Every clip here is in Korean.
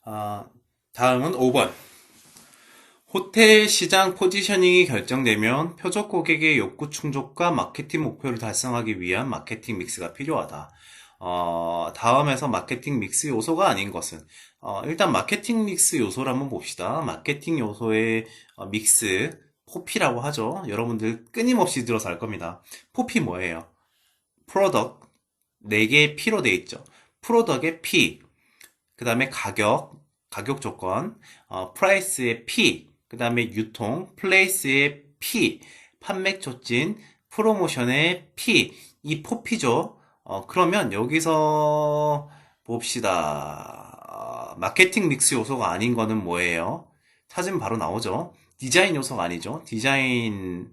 아, 다음은 5번. 호텔 시장 포지셔닝이 결정되면 표적 고객의 욕구 충족과 마케팅 목표를 달성하기 위한 마케팅 믹스가 필요하다. 다음에서 마케팅 믹스 요소가 아닌 것은, 일단 마케팅 믹스 요소를 한번 봅시다. 마케팅 요소의 믹스, 포피라고 하죠. 여러분들 끊임없이 들어서 알 겁니다. 포피 뭐예요? 프로덕트, 4개의 P로 돼 있죠. 프로덕트의 P, 그 다음에 가격 조건, 프라이스의 P, 그 다음에 유통, 플레이스의 P, 판매 촉진, 프로모션의 P, 이 포피죠. 그러면 여기서 봅시다. 마케팅 믹스 요소가 아닌 거는 뭐예요? 찾으면 바로 나오죠. 디자인 요소가 아니죠. 디자인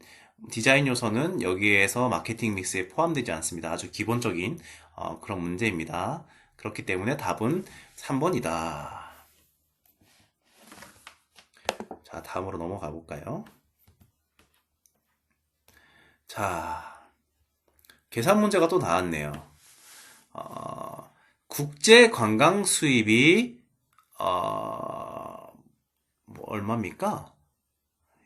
요소는 여기에서 마케팅 믹스에 포함되지 않습니다. 아주 기본적인 그런 문제입니다. 그렇기 때문에 답은 3번이다. 자, 다음으로 넘어가 볼까요? 자, 계산 문제가 또 나왔네요. 국제 관광 수입이 뭐 얼마입니까?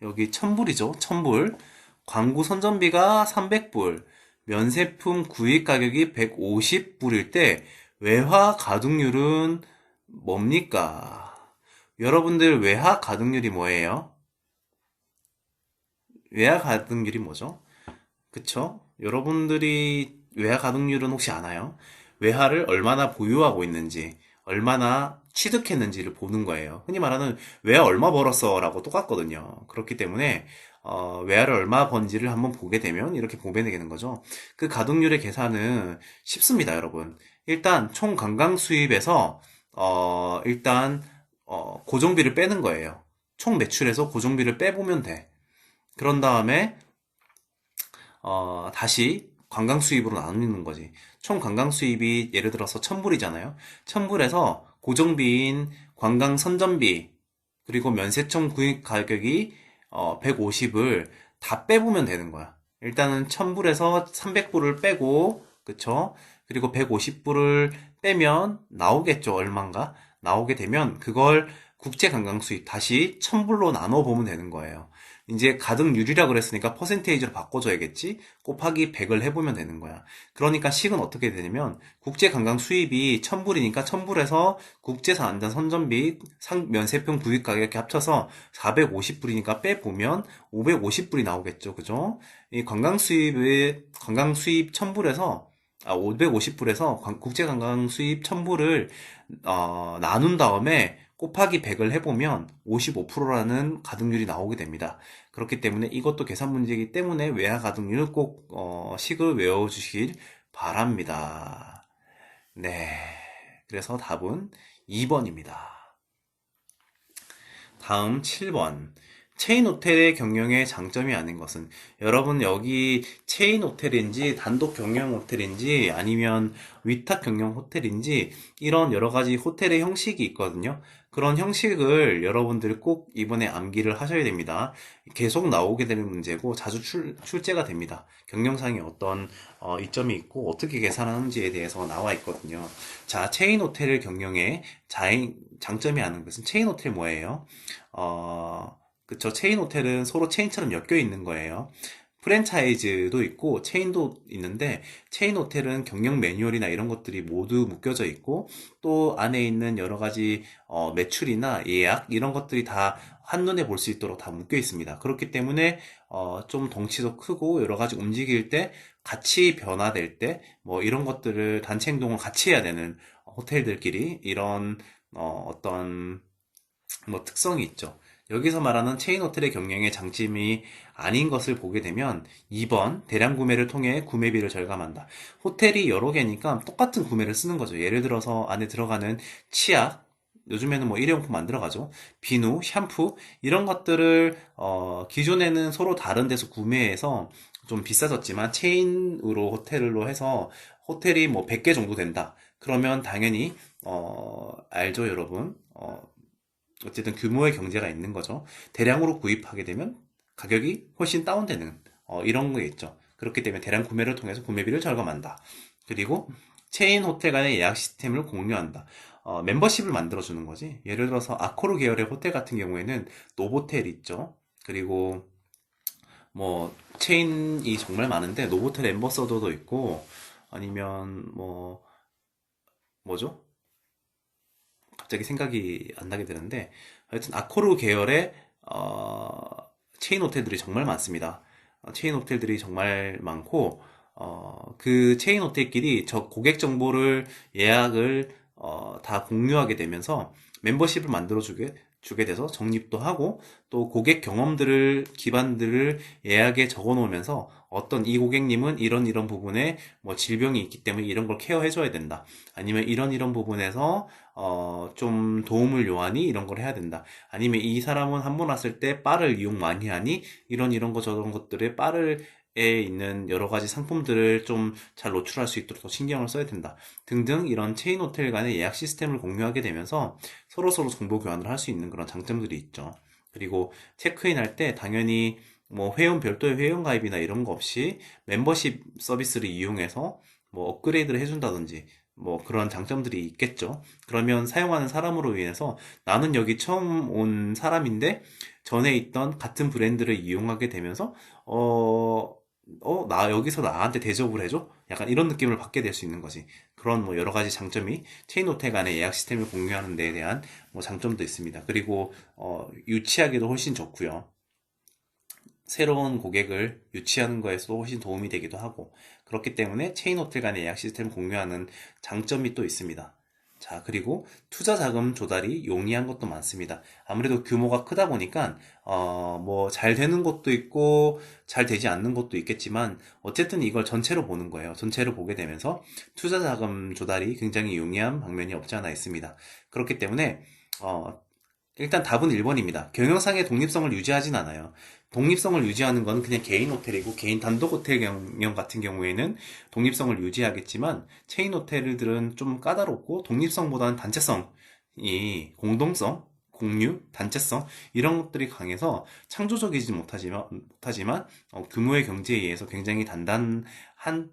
여기 1000불이죠. 1000불. 광고 선전비가 300불. 면세품 구입 가격이 150불일 때 외화 가동률은 뭡니까? 여러분들 외화 가동률이 뭐예요? 외화 가동률이 뭐죠? 그쵸? 여러분들이 외화 가동률은 혹시 아나요? 외화를 얼마나 보유하고 있는지, 얼마나 취득했는지를 보는 거예요. 흔히 말하는 외화 얼마 벌었어 라고 똑같거든요. 그렇기 때문에 외화를 얼마 번지를 한번 보게 되면 이렇게 보게 되는 거죠. 그 가동률의 계산은 쉽습니다, 여러분. 일단 총 관광 수입에서 일단 고정비를 빼는 거예요. 총 매출에서 고정비를 빼보면 돼. 그런 다음에 다시 관광 수입으로 나누는 거지. 총 관광 수입이 예를 들어서 1000불이잖아요. 1000불에서 고정비인 관광 선전비, 그리고 면세점 구입 가격이 150을 다 빼보면 되는 거야. 일단은 1000불에서 300불을 빼고, 그쵸? 그리고 150불을 빼면 나오겠죠, 얼만가? 나오게 되면 그걸 국제 관광 수입 다시 1000불로 나눠 보면 되는 거예요. 이제 가등률이라 그랬으니까 퍼센테이지로 바꿔줘야겠지? 곱하기 100을 해보면 되는 거야. 그러니까 식은 어떻게 되냐면 국제 관광 수입이 1000불이니까 1000불에서 국제선 안전 선전비 면세품 구입 가격 이렇게 합쳐서 450불이니까 빼보면 550불이 나오겠죠. 그죠? 이 관광 수입 1000불에서 550불에서 국제 관광 수입 1000불을 나눈 다음에 곱하기 100을 해보면 55%라는 가등률이 나오게 됩니다. 그렇기 때문에 이것도 계산 문제이기 때문에 외화 가등률 꼭 식을 외워주시길 바랍니다. 네, 그래서 답은 2번입니다. 다음 7번. 체인 호텔의 경영의 장점이 아닌 것은, 여러분 여기 체인 호텔인지 단독 경영 호텔인지 아니면 위탁 경영 호텔인지 이런 여러 가지 호텔의 형식이 있거든요. 그런 형식을 여러분들 꼭 이번에 암기를 하셔야 됩니다. 계속 나오게 되는 문제고 자주 출제가 됩니다. 경영상에 어떤 이점이 있고 어떻게 계산하는지에 대해서 나와 있거든요. 자, 체인 호텔을 경영에 장점이 아닌 것은, 체인 호텔 뭐예요? 그쵸. 체인 호텔은 서로 체인처럼 엮여 있는 거예요. 프랜차이즈도 있고 체인도 있는데, 체인 호텔은 경영 매뉴얼이나 이런 것들이 모두 묶여져 있고 또 안에 있는 여러 가지 매출이나 예약 이런 것들이 다 한눈에 볼 수 있도록 다 묶여 있습니다. 그렇기 때문에 좀 덩치도 크고 여러 가지 움직일 때 같이 변화될 때 뭐 이런 것들을 단체 행동을 같이 해야 되는 호텔들끼리 이런 어떤 뭐 특성이 있죠. 여기서 말하는 체인 호텔의 경영의 장점이 아닌 것을 보게 되면 2번 대량 구매를 통해 구매비를 절감한다. 호텔이 여러 개니까 똑같은 구매를 쓰는 거죠. 예를 들어서 안에 들어가는 치약, 요즘에는 뭐 일회용품 안 들어가죠. 비누, 샴푸 이런 것들을 기존에는 서로 다른 데서 구매해서 좀 비싸졌지만 체인으로 호텔로 해서 호텔이 뭐 100개 정도 된다. 그러면 당연히 알죠, 여러분. 어쨌든 규모의 경제가 있는 거죠. 대량으로 구입하게 되면 가격이 훨씬 다운되는 이런 게 있죠. 그렇기 때문에 대량 구매를 통해서 구매비를 절감한다. 그리고 체인 호텔 간의 예약 시스템을 공유한다. 멤버십을 만들어주는 거지. 예를 들어서 아코르 계열의 호텔 같은 경우에는 노보텔 있죠. 그리고 뭐 체인이 정말 많은데 노보텔 엠버서더도 있고 아니면 뭐 뭐죠? 갑자기 생각이 안 나게 되는데 하여튼 아코르 계열의 체인 호텔들이 정말 많습니다. 체인 호텔들이 정말 많고 그 체인 호텔끼리 저 고객 정보를 예약을 다 공유하게 되면서 멤버십을 주게 돼서 적립도 하고 또 고객 경험들을 기반들을 예약에 적어 놓으면서 어떤 이 고객님은 이런 부분에 뭐 질병이 있기 때문에 이런 걸 케어해 줘야 된다. 아니면 이런 부분에서 좀 도움을 요하니 이런 걸 해야 된다. 아니면 이 사람은 한 번 왔을 때 바를 이용 많이 하니 이런 거 저런 것들을 바를 에 있는 여러 가지 상품들을 좀 잘 노출할 수 있도록 더 신경을 써야 된다. 등등 이런 체인 호텔 간의 예약 시스템을 공유하게 되면서 서로서로 정보 교환을 할 수 있는 그런 장점들이 있죠. 그리고 체크인 할 때 당연히 뭐 회원 별도의 회원 가입이나 이런 거 없이 멤버십 서비스를 이용해서 뭐 업그레이드를 해준다든지 뭐 그런 장점들이 있겠죠. 그러면 사용하는 사람으로 인해서 나는 여기 처음 온 사람인데 전에 있던 같은 브랜드를 이용하게 되면서 나 여기서 나한테 대접을 해줘? 약간 이런 느낌을 받게 될 수 있는 거지. 그런 뭐 여러 가지 장점이 체인 호텔 간의 예약 시스템을 공유하는 데에 대한 뭐 장점도 있습니다. 그리고 유치하기도 훨씬 좋고요. 새로운 고객을 유치하는 거에서도 훨씬 도움이 되기도 하고 그렇기 때문에 체인 호텔 간의 예약 시스템을 공유하는 장점이 또 있습니다. 자, 그리고 투자 자금 조달이 용이한 것도 많습니다. 아무래도 규모가 크다 보니까 뭐 잘 되는 것도 있고 잘 되지 않는 것도 있겠지만 어쨌든 이걸 전체로 보는 거예요. 전체로 보게 되면서 투자 자금 조달이 굉장히 용이한 방면이 없지 않아 있습니다. 그렇기 때문에 어, 일단 답은 1번입니다. 경영상의 독립성을 유지하진 않아요. 독립성을 유지하는 건 그냥 개인 호텔이고 개인 단독 호텔 경영 같은 경우에는 독립성을 유지하겠지만 체인 호텔들은 좀 까다롭고 독립성보다는 단체성이 공동성, 공유, 단체성 이런 것들이 강해서 창조적이지 못하지만 규모의 경제에 의해서 굉장히 단단한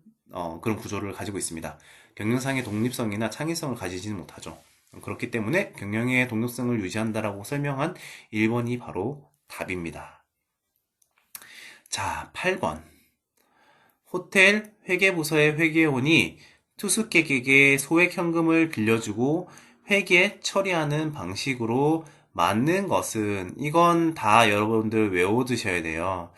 그런 구조를 가지고 있습니다. 경영상의 독립성이나 창의성을 가지지는 못하죠. 그렇기 때문에 경영의 독립성을 유지한다라고 설명한 1번이 바로 답입니다. 자, 8번. 호텔 회계부서의 회계원이 투숙객에게 소액 현금을 빌려주고 회계 처리하는 방식으로 맞는 것은 이건 다 여러분들 외워두셔야 돼요.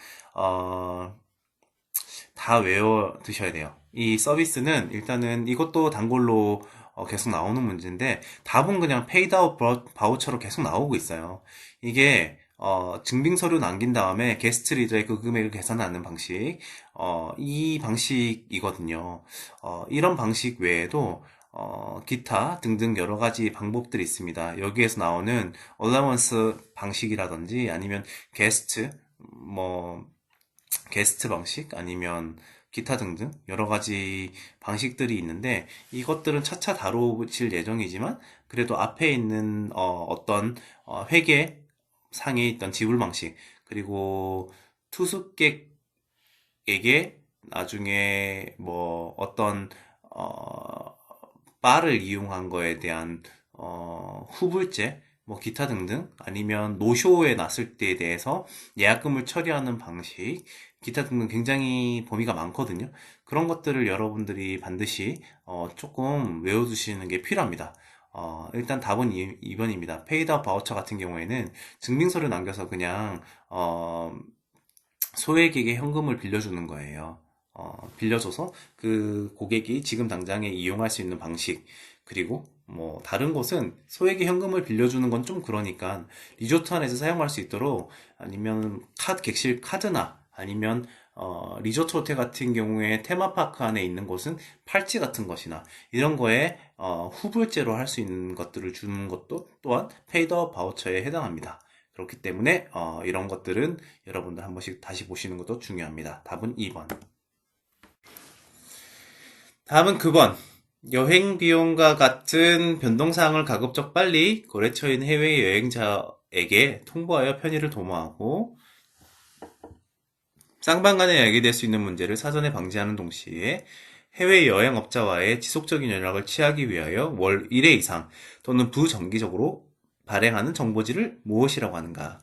다 외워두셔야 돼요. 이 서비스는 일단은 이것도 단골로 계속 나오는 문제인데 답은 그냥 페이드아웃 바우처로 계속 나오고 있어요. 이게 증빙서류 남긴 다음에 게스트 리더의 그 금액을 계산하는 방식 이 방식이거든요. 이런 방식 외에도 기타 등등 여러 가지 방법들이 있습니다. 여기에서 나오는 어라원스 방식이라든지 아니면 뭐 게스트 방식 아니면 기타 등등 여러 가지 방식들이 있는데 이것들은 차차 다루실 예정이지만 그래도 앞에 있는 어떤 회계 상에 있던 지불 방식 그리고 투숙객에게 나중에 뭐 어떤 바를 이용한 거에 대한 후불제 뭐 기타 등등 아니면 노쇼에 났을 때에 대해서 예약금을 처리하는 방식 기타 등등 굉장히 범위가 많거든요. 그런 것들을 여러분들이 반드시 조금 외워두시는 게 필요합니다. 일단 답은 2번입니다. 페이드아웃 바우처 같은 경우에는 증빙서를 남겨서 그냥 소액에게 현금을 빌려주는 거예요. 빌려줘서 그 고객이 지금 당장에 이용할 수 있는 방식 그리고 뭐 다른 곳은 소액의 현금을 빌려주는 건 좀 그러니까 리조트 안에서 사용할 수 있도록 아니면 객실 카드나 아니면 리조트 호텔 같은 경우에 테마파크 안에 있는 곳은 팔찌 같은 것이나 이런 거에 후불제로 할 수 있는 것들을 주는 것도 또한 페이드아웃 바우처에 해당합니다. 그렇기 때문에 이런 것들은 여러분들 한 번씩 다시 보시는 것도 중요합니다. 답은 2번. 다음은 9번. 여행 비용과 같은 변동사항을 가급적 빨리 거래처인 해외 여행자에게 통보하여 편의를 도모하고 쌍방 간에 야기될 수 있는 문제를 사전에 방지하는 동시에 해외 여행업자와의 지속적인 연락을 취하기 위하여 월 1회 이상 또는 부정기적으로 발행하는 정보지를 무엇이라고 하는가?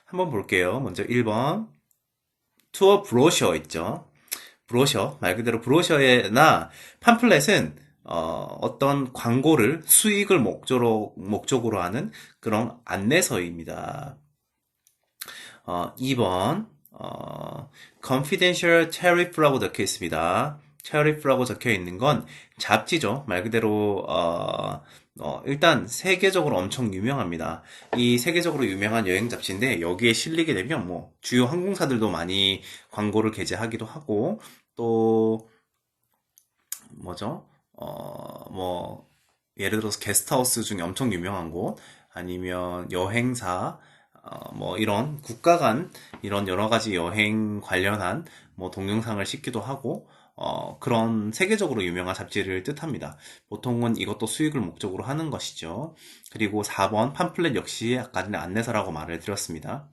한번 볼게요. 먼저 1번 투어 브로셔 있죠. 브로셔 말 그대로 브로셔나 팜플렛은 어떤 광고를 수익을 목적으로 하는 그런 안내서입니다. 2번 confidential tariff라고 적혀 있습니다. tariff라고 적혀 있는 건 잡지죠. 말 그대로 일단 세계적으로 엄청 유명합니다. 이 세계적으로 유명한 여행 잡지인데 여기에 실리게 되면 뭐 주요 항공사들도 많이 광고를 게재하기도 하고 또 뭐죠? 뭐 예를 들어서 게스트하우스 중에 엄청 유명한 곳 아니면 여행사 뭐 이런 국가 간 이런 여러 가지 여행 관련한 뭐 동영상을 싣기도 하고 그런 세계적으로 유명한 잡지를 뜻합니다. 보통은 이것도 수익을 목적으로 하는 것이죠. 그리고 4번 팜플렛 역시 아까 전에 안내서라고 말을 드렸습니다.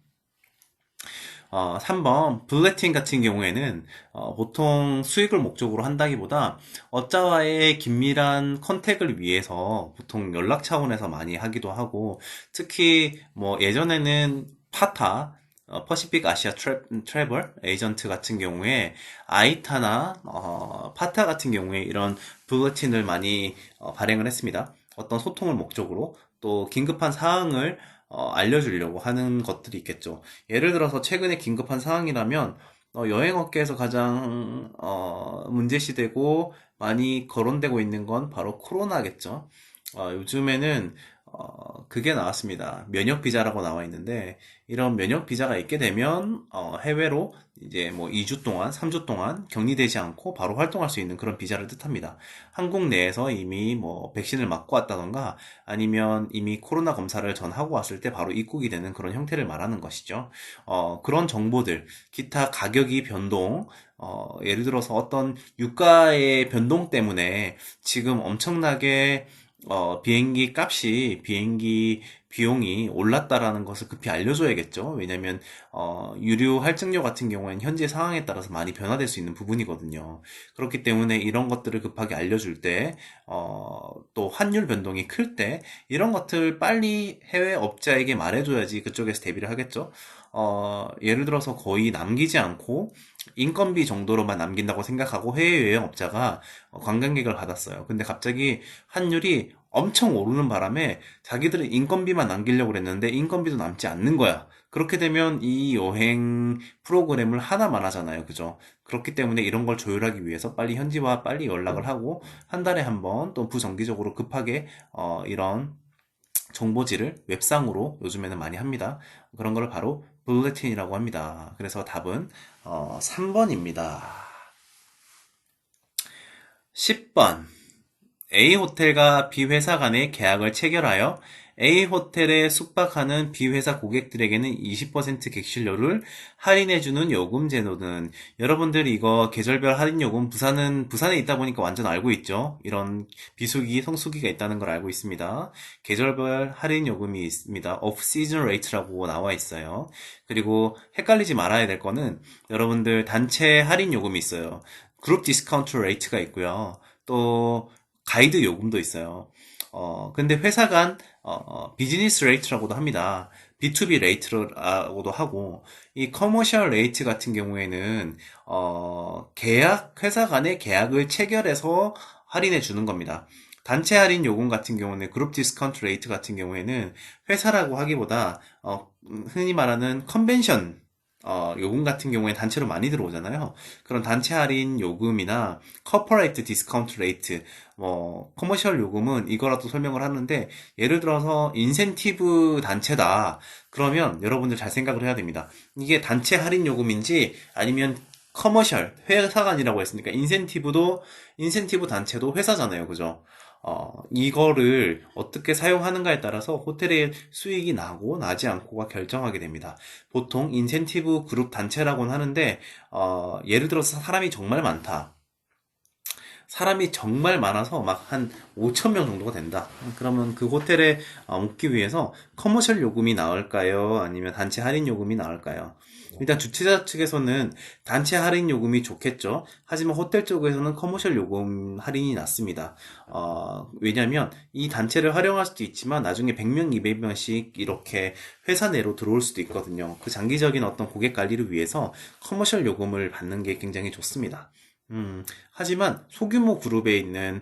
3번 블레팅 같은 경우에는 보통 수익을 목적으로 한다기보다 업자와의 긴밀한 컨택을 위해서 보통 연락 차원에서 많이 하기도 하고 특히 뭐 예전에는 파타 퍼시픽 아시아 트래블 에이전트 같은 경우에 아이타나 파타 같은 경우에 이런 블루틴을 많이 발행을 했습니다. 어떤 소통을 목적으로 또 긴급한 사항을 알려주려고 하는 것들이 있겠죠. 예를 들어서 최근에 긴급한 상황이라면 여행업계에서 가장 문제시되고 많이 거론되고 있는 건 바로 코로나겠죠. 요즘에는 그게 나왔습니다. 면역 비자라고 나와 있는데 이런 면역 비자가 있게 되면 해외로 이제 뭐 2주 동안, 3주 동안 격리되지 않고 바로 활동할 수 있는 그런 비자를 뜻합니다. 한국 내에서 이미 뭐 백신을 맞고 왔다던가 아니면 이미 코로나 검사를 전하고 왔을 때 바로 입국이 되는 그런 형태를 말하는 것이죠. 그런 정보들, 기타 가격이 변동, 예를 들어서 어떤 유가의 변동 때문에 지금 엄청나게 비행기 비용이 올랐다라는 것을 급히 알려줘야겠죠. 왜냐면, 유류 할증료 같은 경우에는 현재 상황에 따라서 많이 변화될 수 있는 부분이거든요. 그렇기 때문에 이런 것들을 급하게 알려줄 때, 또 환율 변동이 클 때, 이런 것들 빨리 해외 업자에게 말해줘야지 그쪽에서 대비를 하겠죠. 예를 들어서 거의 남기지 않고, 인건비 정도로만 남긴다고 생각하고 해외여행업자가 관광객을 받았어요. 근데 갑자기 환율이 엄청 오르는 바람에 자기들은 인건비만 남기려고 그랬는데 인건비도 남지 않는 거야. 그렇게 되면 이 여행 프로그램을 하나만 하잖아요. 그죠? 그렇기 때문에 이런 걸 조율하기 위해서 빨리 현지와 빨리 연락을 하고 한 달에 한 번 또 부정기적으로 급하게 이런 정보지를 웹상으로 요즘에는 많이 합니다. 그런 걸 바로 블루틴이라고 합니다. 그래서 답은 3번입니다. 10번 A호텔과 B회사 간의 계약을 체결하여 A호텔에 숙박하는 B회사 고객들에게는 20% 객실료를 할인해주는 요금 제도는 여러분들 이거 계절별 할인 요금 부산에 있다 보니까 완전 알고 있죠. 이런 비수기, 성수기가 있다는 걸 알고 있습니다. 계절별 할인 요금이 있습니다. Off Season Rate라고 나와 있어요. 그리고 헷갈리지 말아야 될 거는 여러분들 단체 할인 요금이 있어요. 그룹 디스카운트 레이트가 있고요. 또 가이드 요금도 있어요. 근데 회사 간 비즈니스 레이트라고도 합니다. B2B 레이트라고도 하고, 이 커머셜 레이트 같은 경우에는, 회사 간의 계약을 체결해서 할인해 주는 겁니다. 단체 할인 요금 같은 경우는 그룹 디스카운트 레이트 같은 경우에는 회사라고 하기보다, 흔히 말하는 컨벤션 요금 같은 경우에 단체로 많이 들어오잖아요. 그런 단체 할인 요금이나 커퍼레이트 디스카운트 레이트, 뭐 커머셜 요금은 이거라도 설명을 하는데 예를 들어서 인센티브 단체다. 그러면 여러분들 잘 생각을 해야 됩니다. 이게 단체 할인 요금인지 아니면 커머셜 회사 간이라고 했으니까 인센티브 단체도 회사잖아요. 그죠? 이거를 어떻게 사용하는가에 따라서 호텔의 수익이 나고 나지 않고가 결정하게 됩니다. 보통 인센티브 그룹 단체라고는 하는데, 예를 들어서 사람이 정말 많다. 사람이 정말 많아서 막 한 5천 명 정도가 된다. 그러면 그 호텔에 묵기 위해서 커머셜 요금이 나올까요? 아니면 단체 할인 요금이 나올까요? 일단 주최자 측에서는 단체 할인 요금이 좋겠죠. 하지만 호텔 쪽에서는 커머셜 요금 할인이 낮습니다. 왜냐면 이 단체를 활용할 수도 있지만 나중에 100명, 200명씩 이렇게 회사 내로 들어올 수도 있거든요. 그 장기적인 어떤 고객 관리를 위해서 커머셜 요금을 받는 게 굉장히 좋습니다. 하지만 소규모 그룹에 있는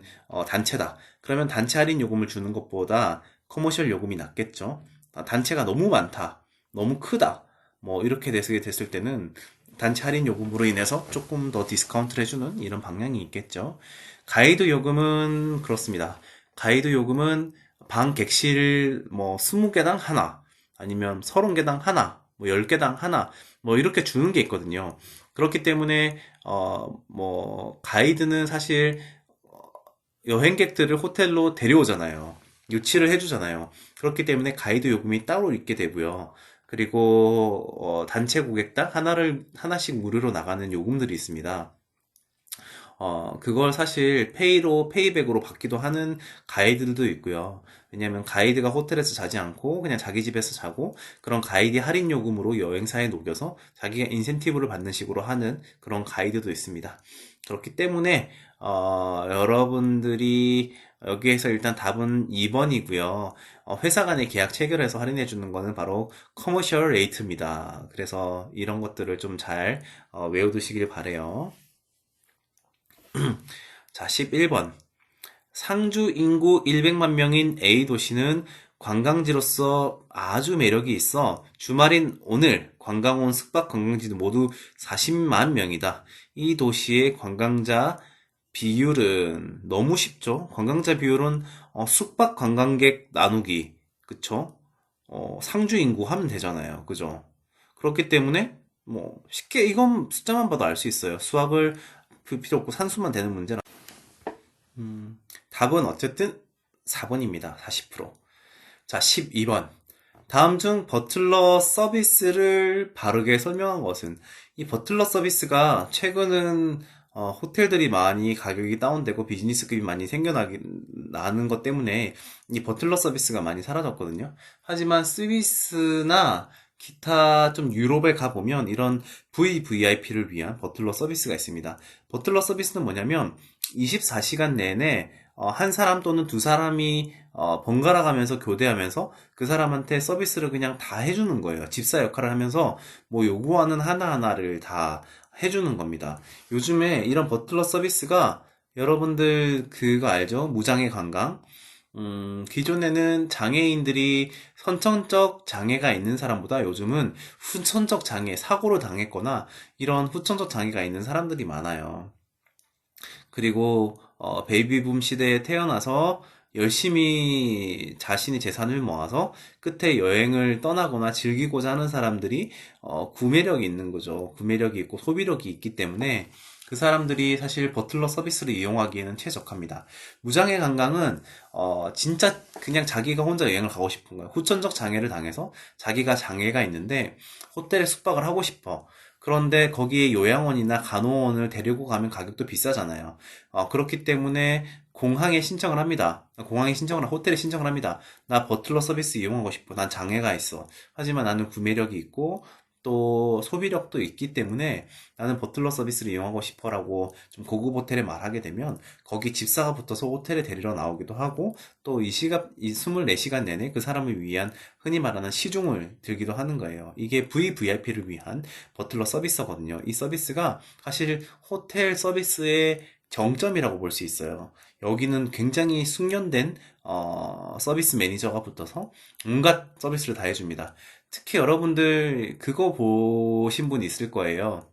단체다. 그러면 단체 할인 요금을 주는 것보다 커머셜 요금이 낫겠죠. 단체가 너무 많다. 너무 크다. 뭐 이렇게 됐을 때는 단체 할인 요금으로 인해서 조금 더 디스카운트를 해주는 이런 방향이 있겠죠. 가이드 요금은 그렇습니다. 가이드 요금은 방 객실 뭐 20개당 하나, 아니면 30개당 하나, 뭐 10개당 하나, 뭐 이렇게 주는 게 있거든요. 그렇기 때문에 뭐 가이드는 사실 여행객들을 호텔로 데려오잖아요. 유치를 해주잖아요. 그렇기 때문에 가이드 요금이 따로 있게 되고요. 그리고 단체 고객당 하나씩 무료로 나가는 요금들이 있습니다. 그걸 사실 페이백으로 받기도 하는 가이드들도 있고요. 왜냐면 가이드가 호텔에서 자지 않고 그냥 자기 집에서 자고 그런 가이드 할인 요금으로 여행사에 녹여서 자기가 인센티브를 받는 식으로 하는 그런 가이드도 있습니다. 그렇기 때문에, 여러분들이 여기에서 일단 답은 2번이고요. 회사 간의 계약 체결해서 할인해 주는 거는 바로 커머셜 레이트입니다. 그래서 이런 것들을 좀 잘 외워두시길 바래요. 자, 11번. 상주 인구 100만 명인 A 도시는 관광지로서 아주 매력이 있어 주말인 오늘 관광 온 숙박 관광지도 모두 40만 명이다. 이 도시의 관광자 비율은 너무 쉽죠? 관광자 비율은 숙박 관광객 나누기, 그쵸? 상주 인구 하면 되잖아요. 그죠? 그렇기 때문에 뭐 쉽게 이건 숫자만 봐도 알 수 있어요. 수학을 필요 없고 산수만 되는 문제라. 답은 어쨌든 4번입니다. 40%. 자, 12번. 다음 중 버틀러 서비스를 바르게 설명한 것은 이 버틀러 서비스가 최근은 호텔들이 많이 가격이 다운되고 비즈니스급이 많이 생겨나는 것 때문에 이 버틀러 서비스가 많이 사라졌거든요. 하지만 스위스나 기타 좀 유럽에 가보면 이런 VVIP를 위한 버틀러 서비스가 있습니다. 버틀러 서비스는 뭐냐면 24시간 내내 한 사람 또는 두 사람이 번갈아 가면서 교대하면서 그 사람한테 서비스를 그냥 다 해주는 거예요. 집사 역할을 하면서 뭐 요구하는 하나하나를 다 해주는 겁니다. 요즘에 이런 버틀러 서비스가 여러분들 그거 알죠? 무장애 관광. 기존에는 장애인들이 선천적 장애가 있는 사람보다 요즘은 후천적 장애, 사고를 당했거나 이런 후천적 장애가 있는 사람들이 많아요. 그리고 베이비붐 시대에 태어나서 열심히 자신의 재산을 모아서 끝에 여행을 떠나거나 즐기고자 하는 사람들이 구매력이 있는 거죠. 구매력이 있고 소비력이 있기 때문에 그 사람들이 사실 버틀러 서비스를 이용하기에는 최적합니다. 무장애 관광은 진짜 그냥 자기가 혼자 여행을 가고 싶은 거예요. 후천적 장애를 당해서 자기가 장애가 있는데 호텔에 숙박을 하고 싶어. 그런데 거기에 요양원이나 간호원을 데리고 가면 가격도 비싸잖아요. 그렇기 때문에 공항에 신청을 합니다. 공항에 신청을, 호텔에 신청을 합니다. 나 버틀러 서비스 이용하고 싶어. 난 장애가 있어. 하지만 나는 구매력이 있고, 또 소비력도 있기 때문에 나는 버틀러 서비스를 이용하고 싶어라고 좀 고급 호텔에 말하게 되면 거기 집사가 붙어서 호텔에 데리러 나오기도 하고 또 이 24시간 내내 그 사람을 위한 흔히 말하는 시중을 들기도 하는 거예요. 이게 VVIP를 위한 버틀러 서비스거든요. 이 서비스가 사실 호텔 서비스의 정점이라고 볼 수 있어요. 여기는 굉장히 숙련된 서비스 매니저가 붙어서 온갖 서비스를 다 해줍니다. 특히 여러분들 그거 보신 분 있을 거예요.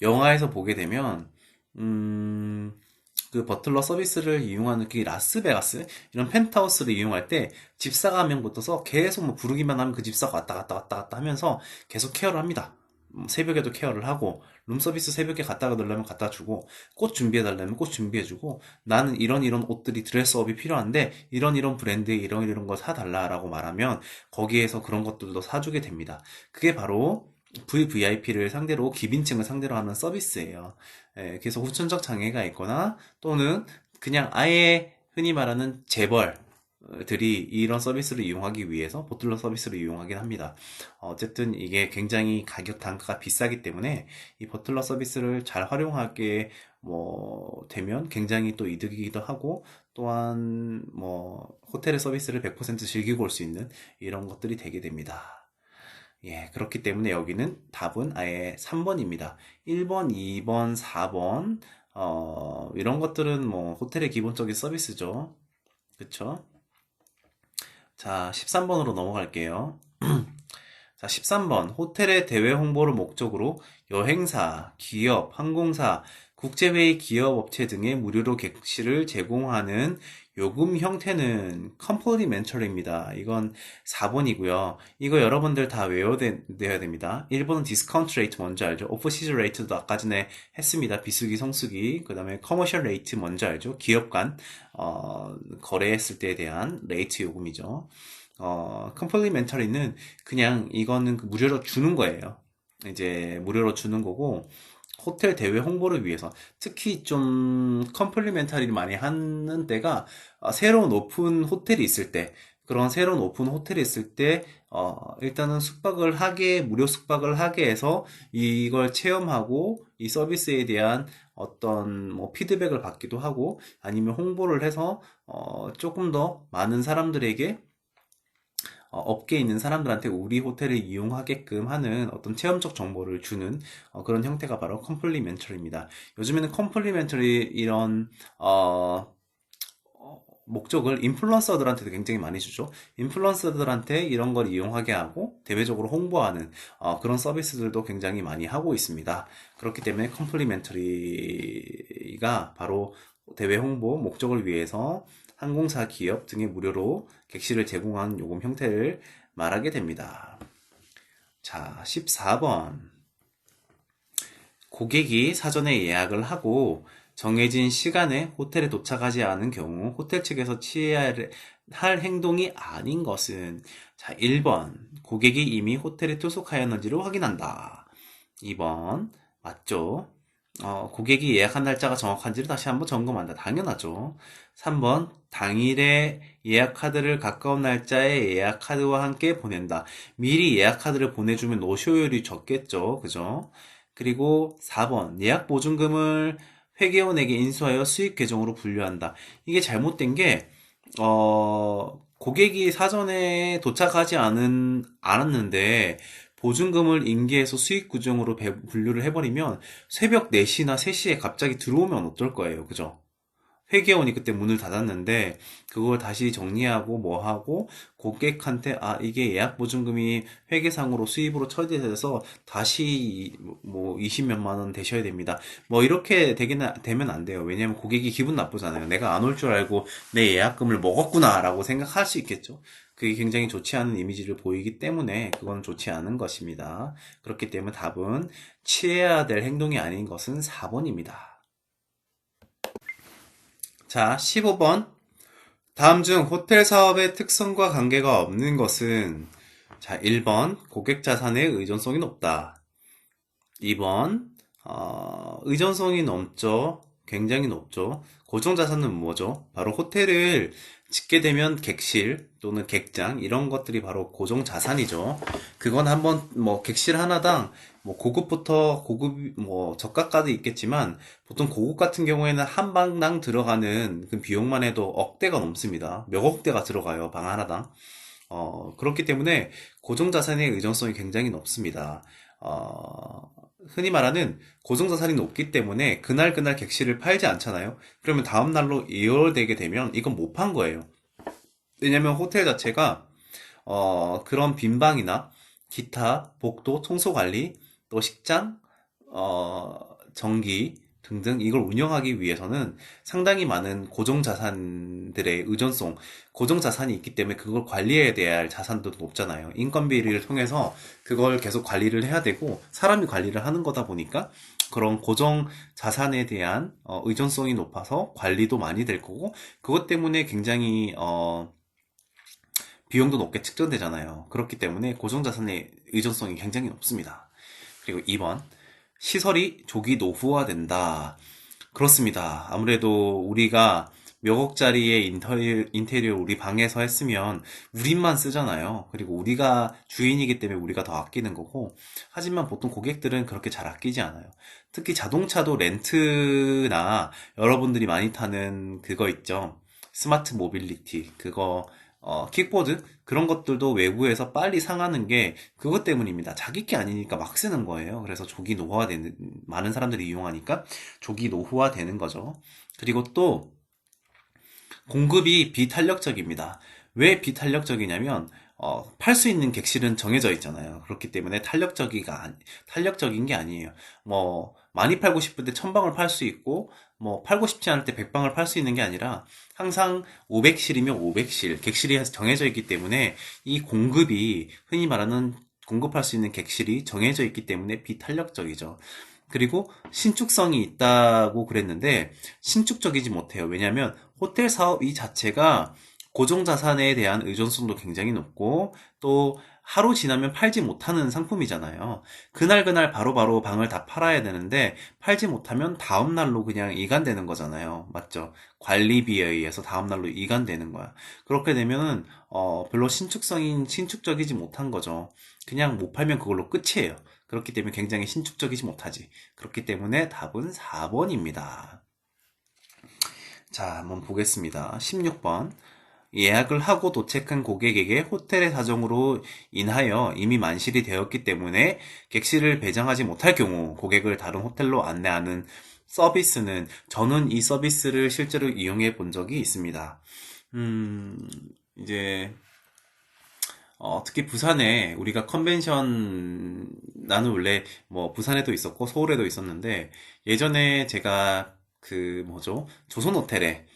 영화에서 보게 되면 그 버틀러 서비스를 이용하는 그 라스베가스 이런 펜트하우스를 이용할 때 집사가 한 명 붙어서 계속 뭐 부르기만 하면 그 집사가 왔다 갔다 하면서 계속 케어를 합니다. 새벽에도 케어를 하고 룸서비스 새벽에 갖다가 놓으려면 갖다 주고 꽃 준비해 달라면 꽃 준비해 주고 나는 이런 옷들이 드레스업이 필요한데 이런 브랜드의 이런 거 사달라라고 말하면 거기에서 그런 것들도 사주게 됩니다. 그게 바로 VVIP를 상대로, 기빈층을 상대로 하는 서비스예요. 예, 그래서 후천적 장애가 있거나 또는 그냥 아예 흔히 말하는 재벌들이 이런 서비스를 이용하기 위해서 보틀러 서비스를 이용하긴 합니다. 어쨌든 이게 굉장히 가격 단가가 비싸기 때문에 이 버틀러 서비스를 잘 활용하게 뭐 되면 굉장히 또 이득이기도 하고, 또한 뭐 호텔의 서비스를 100% 즐기고 올 수 있는 이런 것들이 되게 됩니다. 예, 그렇기 때문에 여기는 답은 아예 3번입니다. 1번, 2번, 4번, 이런 것들은 뭐 호텔의 기본적인 서비스죠. 그쵸? 자, 13번으로 넘어갈게요. 자, 13번. 호텔의 대외 홍보를 목적으로 여행사, 기업, 항공사, 국제회의 기업 업체 등에 무료로 객실을 제공하는 요금 형태는 컴플리멘터리입니다. 이건 4번이고요. 이거 여러분들 다 외워야 됩니다. 1번은 디스카운트 레이트 먼저 알죠? 오프 시즌 레이트도 아까 전에 했습니다. 비수기, 성수기. 그 다음에 커머셜 레이트 먼저 알죠? 기업 간 거래했을 때에 대한 레이트 요금이죠. 컴플리멘터리는 그냥 이거는 무료로 주는 거예요. 이제 무료로 주는 거고, 호텔 대회 홍보를 위해서 특히 좀 컴플리멘터리를 많이 하는 데가 새로운 오픈 호텔이 있을 때, 그런 새로운 오픈 호텔이 있을 때 일단은 무료 숙박을 하게 해서 이걸 체험하고 이 서비스에 대한 어떤 뭐 피드백을 받기도 하고, 아니면 홍보를 해서 조금 더 많은 사람들에게 업계에 있는 사람들한테 우리 호텔을 이용하게끔 하는 어떤 체험적 정보를 주는 그런 형태가 바로 컴플리멘터리입니다. 요즘에는 컴플리멘터리 이런 목적을 인플루언서들한테도 굉장히 많이 주죠. 인플루언서들한테 이런 걸 이용하게 하고 대외적으로 홍보하는 그런 서비스들도 굉장히 많이 하고 있습니다. 그렇기 때문에 컴플리멘터리가 바로 대외 홍보 목적을 위해서 항공사, 기업 등에 무료로 객실을 제공하는 요금 형태를 말하게 됩니다. 자, 14번. 고객이 사전에 예약을 하고 정해진 시간에 호텔에 도착하지 않은 경우 호텔 측에서 취해야 할 행동이 아닌 것은, 자, 1번. 고객이 이미 호텔에 투숙하였는지를 확인한다. 2번. 맞죠? 고객이 예약한 날짜가 정확한지를 다시 한번 점검한다. 당연하죠. 3번. 당일에 예약 카드를 가까운 날짜에 예약 카드와 함께 보낸다. 미리 예약 카드를 보내주면 노쇼율이 적겠죠. 그죠? 그리고 4번. 예약 보증금을 회계원에게 인수하여 수익 계정으로 분류한다. 이게 잘못된 게, 고객이 사전에 않았는데, 보증금을 인계해서 수익 구정으로 분류를 해버리면 새벽 4시나 3시에 갑자기 들어오면 어떨 거예요. 그죠? 회계원이 그때 문을 닫았는데 그걸 다시 정리하고 뭐하고 고객한테 이게 예약 보증금이 회계상으로 수입으로 처리돼서 다시 뭐 20몇만 원 되셔야 됩니다. 뭐 이렇게 되면 안 돼요. 왜냐면 고객이 기분 나쁘잖아요. 내가 안 올 줄 알고 내 예약금을 먹었구나 라고 생각할 수 있겠죠. 그게 굉장히 좋지 않은 이미지를 보이기 때문에 그건 좋지 않은 것입니다. 그렇기 때문에 답은 취해야 될 행동이 아닌 것은 4번입니다. 자, 15번. 다음 중 호텔 사업의 특성과 관계가 없는 것은, 자, 1번, 고객 자산의 의존성이 높다. 2번, 의존성이 높죠. 굉장히 높죠. 고정자산은 뭐죠? 바로 호텔을 짓게 되면 객실 또는 객장 이런 것들이 바로 고정자산이죠. 그건 한번 뭐 객실 하나당 뭐 고급부터 고급 뭐 저가까지 있겠지만 보통 고급 같은 경우에는 한 방당 들어가는 그 비용만 해도 억대가 넘습니다. 몇 억대가 들어가요, 방 하나당. 그렇기 때문에 고정자산의 의존성이 굉장히 높습니다. 흔히 말하는 고정자산이 높기 때문에 그날 객실을 팔지 않잖아요. 그러면 다음 날로 예열되게 되면 이건 못 판 거예요. 왜냐면 호텔 자체가 그런 빈방이나 기타, 복도, 청소관리, 또 식장, 전기 등등 이걸 운영하기 위해서는 상당히 많은 고정자산들의 의존성, 고정자산이 있기 때문에 그걸 관리해야 될 자산도 높잖아요. 인건비를 통해서 그걸 계속 관리를 해야 되고 사람이 관리를 하는 거다 보니까 그런 고정자산에 대한 의존성이 높아서 관리도 많이 될 거고, 그것 때문에 굉장히 비용도 높게 측정되잖아요. 그렇기 때문에 고정자산의 의존성이 굉장히 높습니다. 그리고 2번, 시설이 조기 노후화된다. 그렇습니다. 아무래도 우리가 몇 억짜리의 인테리어 우리 방에서 했으면 우리만 쓰잖아요. 그리고 우리가 주인이기 때문에 우리가 더 아끼는 거고, 하지만 보통 고객들은 그렇게 잘 아끼지 않아요. 특히 자동차도 렌트나 여러분들이 많이 타는 그거 있죠. 스마트 모빌리티, 그거, 킥보드? 그런 것들도 외부에서 빨리 상하는 게 그것 때문입니다. 자기 게 아니니까 막 쓰는 거예요. 그래서 조기 노후화되는, 많은 사람들이 이용하니까 조기 노후화되는 거죠. 그리고 또 공급이 비탄력적입니다. 왜 비탄력적이냐면 팔 수 있는 객실은 정해져 있잖아요. 그렇기 때문에 탄력적인 게 아니에요. 뭐 많이 팔고 싶을 때 1000방을 팔 수 있고 뭐 팔고 싶지 않을 때 100방을 팔 수 있는 게 아니라 항상 500실이면 500실 객실이 정해져 있기 때문에 이 공급이 흔히 말하는 공급할 수 있는 객실이 정해져 있기 때문에 비탄력적이죠. 그리고 신축성이 있다고 그랬는데 신축적이지 못해요. 왜냐하면 호텔 사업 이 자체가 고정자산에 대한 의존성도 굉장히 높고 또 하루 지나면 팔지 못하는 상품이잖아요. 그날 바로바로 방을 다 팔아야 되는데 팔지 못하면 다음날로 그냥 이관되는 거잖아요. 맞죠? 관리비에 의해서 다음날로 이관되는 거야. 그렇게 되면은 별로 신축적이지 못한 거죠. 그냥 못 팔면 그걸로 끝이에요. 그렇기 때문에 굉장히 신축적이지 못하지. 그렇기 때문에 답은 4번입니다. 자, 한번 보겠습니다. 16번. 예약을 하고 도착한 고객에게 호텔의 사정으로 인하여 이미 만실이 되었기 때문에 객실을 배정하지 못할 경우 고객을 다른 호텔로 안내하는 서비스는 저는 이 서비스를 실제로 이용해 본 적이 있습니다. 이제 특히 부산에 우리가 나는 원래 뭐 부산에도 있었고 서울에도 있었는데 예전에 제가 그 뭐죠? 조선 호텔에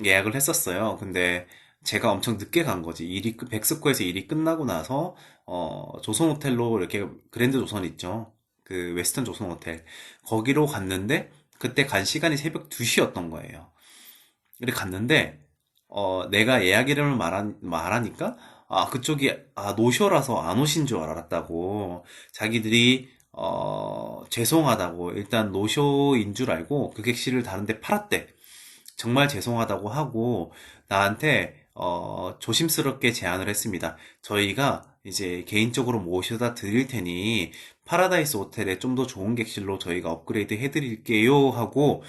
예약을 했었어요. 근데 제가 엄청 늦게 간 거지. 백스코에서 일이 끝나고 나서 조선 호텔로 이렇게 그랜드 조선 있죠. 그 웨스턴 조선 호텔 거기로 갔는데 그때 간 시간이 새벽 2시였던 거예요. 이렇게 갔는데 내가 예약 이름을 말하니까 그쪽이 노쇼라서 안 오신 줄 알았다고 자기들이 죄송하다고 일단 노쇼인 줄 알고 그 객실을 다른 데 팔았대. 정말 죄송하다고 하고 나한테 조심스럽게 제안을 했습니다. 저희가 이제 개인적으로 모셔다 드릴 테니 파라다이스 호텔에 좀 더 좋은 객실로 저희가 업그레이드 해드릴게요 하고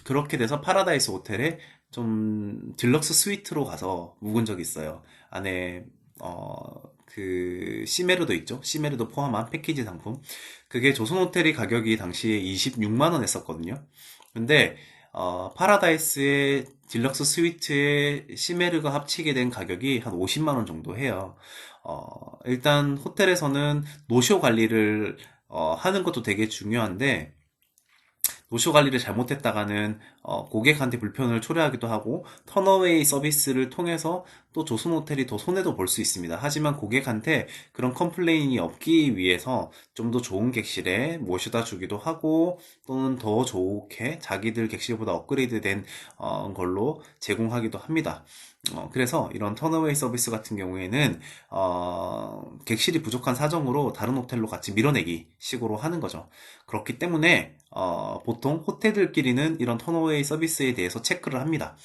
그렇게 돼서 파라다이스 호텔에 좀 딜럭스 스위트로 가서 묵은 적이 있어요. 안에 그 시메르도 있죠. 시메르도 포함한 패키지 상품. 그게 조선 호텔이 가격이 당시에 26만 원 했었거든요. 근데 파라다이스의 딜럭스 스위트에 시메르가 합치게 된 가격이 한 50만 원 정도 해요. 일단 호텔에서는 노쇼 관리를 하는 것도 되게 중요한데 노쇼 관리를 잘못했다가는 고객한테 불편을 초래하기도 하고 턴어웨이 서비스를 통해서 또 조선 호텔이 더 손해도 볼 수 있습니다. 하지만 고객한테 그런 컴플레인이 없기 위해서 좀 더 좋은 객실에 모셔다 주기도 하고 또는 더 좋게 자기들 객실보다 업그레이드된 걸로 제공하기도 합니다. 그래서 이런 턴어웨이 서비스 같은 경우에는 객실이 부족한 사정으로 다른 호텔로 같이 밀어내기 식으로 하는 거죠. 그렇기 때문에 보통 호텔들끼리는 이런 턴어웨이 서비스에 대해서 체크를 합니다.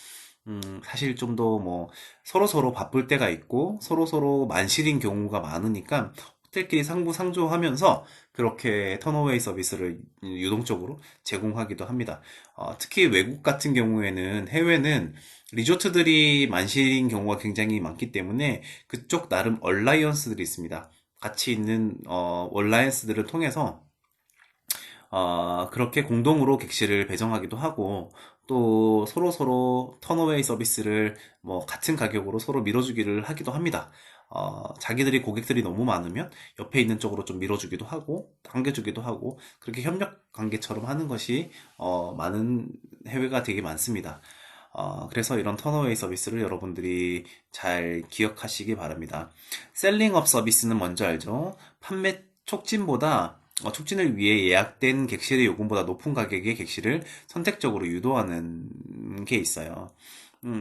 사실 좀 더 뭐 서로서로 바쁠 때가 있고 서로서로 만실인 경우가 많으니까 호텔끼리 상부상조하면서 그렇게 턴어웨이 서비스를 유동적으로 제공하기도 합니다. 특히 외국 같은 경우에는 해외는 리조트들이 만실인 경우가 굉장히 많기 때문에 그쪽 나름 얼라이언스들이 있습니다. 같이 있는 얼라이언스들을 통해서 그렇게 공동으로 객실을 배정하기도 하고 또 서로서로 턴어웨이 서비스를 뭐 같은 가격으로 서로 밀어주기를 하기도 합니다. 자기들이 고객들이 너무 많으면 옆에 있는 쪽으로 좀 밀어주기도 하고 당겨주기도 하고 그렇게 협력 관계처럼 하는 것이 많은 해외가 되게 많습니다. 그래서 이런 턴어웨이 서비스를 여러분들이 잘 기억하시기 바랍니다. 셀링업 서비스는 뭔지 알죠? 판매 촉진을 위해 예약된 객실의 요금보다 높은 가격의 객실을 선택적으로 유도하는 게 있어요.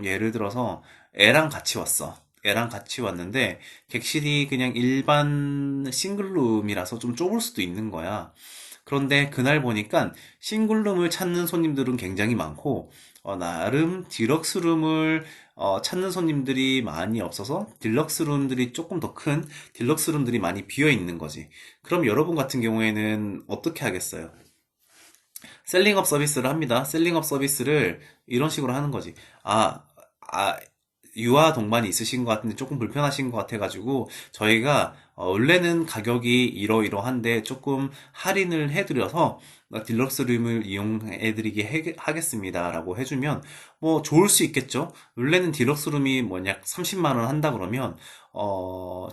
예를 들어서 애랑 같이 왔어. 애랑 같이 왔는데 객실이 그냥 일반 싱글룸이라서 좀 좁을 수도 있는 거야. 그런데 그날 보니까 싱글룸을 찾는 손님들은 굉장히 많고 나름 디럭스룸을 찾는 손님들이 많이 없어서 딜럭스룸들이 조금 더 큰 딜럭스룸들이 많이 비어 있는 거지. 그럼 여러분 같은 경우에는 어떻게 하겠어요? 셀링업 서비스를 합니다. 셀링업 서비스를 이런 식으로 하는 거지. 아, 유아 동반이 있으신 것 같은데 조금 불편하신 것 같아가지고 저희가 원래는 가격이 이러이러한데 조금 할인을 해드려서 딜럭스룸을 이용해드리게 하겠습니다 라고 해주면 뭐 좋을 수 있겠죠. 원래는 딜럭스룸이 뭐냐 30만 원 한다 그러면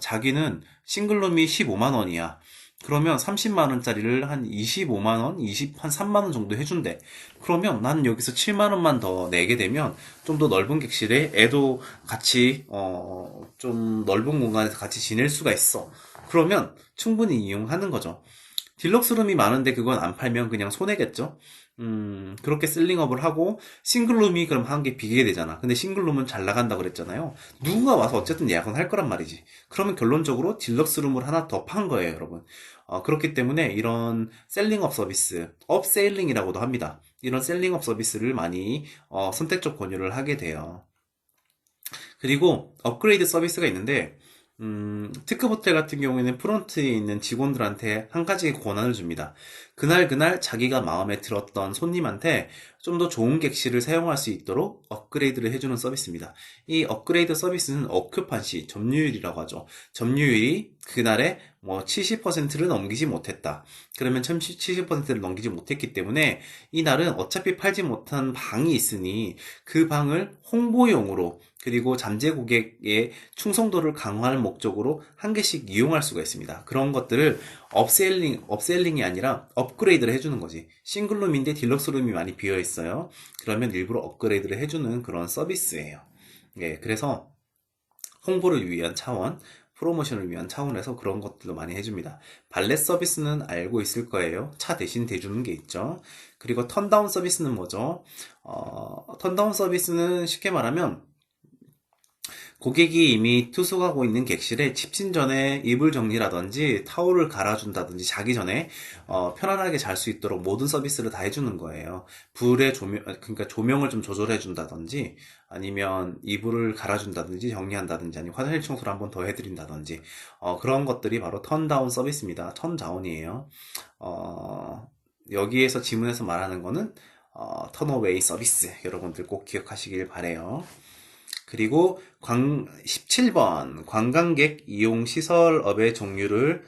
자기는 싱글룸이 15만 원이야. 그러면 30만 원짜리를 한 25만 원, 한 3만 원 정도 해준대. 그러면 난 여기서 7만 원만 더 내게 되면 좀 더 넓은 객실에 애도 같이 좀 넓은 공간에서 같이 지낼 수가 있어. 그러면 충분히 이용하는 거죠. 딜럭스룸이 많은데 그건 안 팔면 그냥 손해겠죠? 그렇게 셀링업을 하고, 싱글룸이 그럼 한 개 비게 되잖아. 근데 싱글룸은 잘 나간다 그랬잖아요. 누군가 와서 어쨌든 예약은 할 거란 말이지. 그러면 결론적으로 딜럭스룸을 하나 더 판 거예요, 여러분. 그렇기 때문에 이런 셀링업 서비스, 업세일링이라고도 합니다. 이런 셀링업 서비스를 많이 선택적 권유를 하게 돼요. 그리고 업그레이드 서비스가 있는데 특급 호텔 같은 경우에는 프론트에 있는 직원들한테 한 가지 권한을 줍니다. 그날 자기가 마음에 들었던 손님한테 좀 더 좋은 객실을 사용할 수 있도록 업그레이드를 해주는 서비스입니다. 이 업그레이드 서비스는 어큐판시, 점유율이라고 하죠. 점유율이 그날에 뭐 70%를 넘기지 못했다. 그러면 70%를 넘기지 못했기 때문에 이날은 어차피 팔지 못한 방이 있으니 그 방을 홍보용으로 그리고 잠재 고객의 충성도를 강화할 목적으로 한 개씩 이용할 수가 있습니다. 그런 것들을 업셀링이 아니라 업그레이드를 해주는 거지. 싱글룸인데 딜럭스룸이 많이 비어 있어요. 그러면 일부러 업그레이드를 해주는 그런 서비스예요. 예, 그래서 홍보를 위한 차원, 프로모션을 위한 차원에서 그런 것들도 많이 해줍니다. 발렛 서비스는 알고 있을 거예요. 차 대신 대주는 게 있죠. 그리고 턴다운 서비스는 뭐죠? 턴다운 서비스는 쉽게 말하면 고객이 이미 투숙하고 있는 객실에 집진 전에 이불 정리라든지 타올을 갈아준다든지 자기 전에 편안하게 잘 수 있도록 모든 서비스를 다 해주는 거예요. 불의 조명, 그러니까 조명을 좀 조절해 준다든지 아니면 이불을 갈아준다든지 정리한다든지 아니면 화장실 청소를 한번 더 해드린다든지 그런 것들이 바로 턴다운 서비스입니다. 턴다운이에요. 여기에서 지문에서 말하는 거는 턴어웨이 서비스 여러분들 꼭 기억하시길 바래요. 그리고 17번 관광객 이용 시설업의 종류를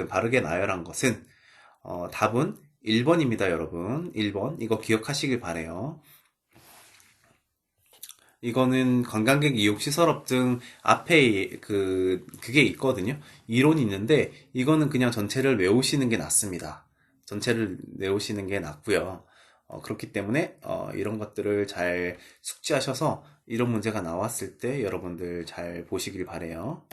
바르게 나열한 것은 답은 1번입니다, 여러분. 1번. 이거 기억하시길 바래요. 이거는 관광객 이용 시설업 등 앞에 그게 있거든요. 이론이 있는데 이거는 그냥 전체를 외우시는 게 낫습니다. 전체를 외우시는 게 낫고요. 그렇기 때문에 이런 것들을 잘 숙지하셔서 이런 문제가 나왔을 때 여러분들 잘 보시길 바래요.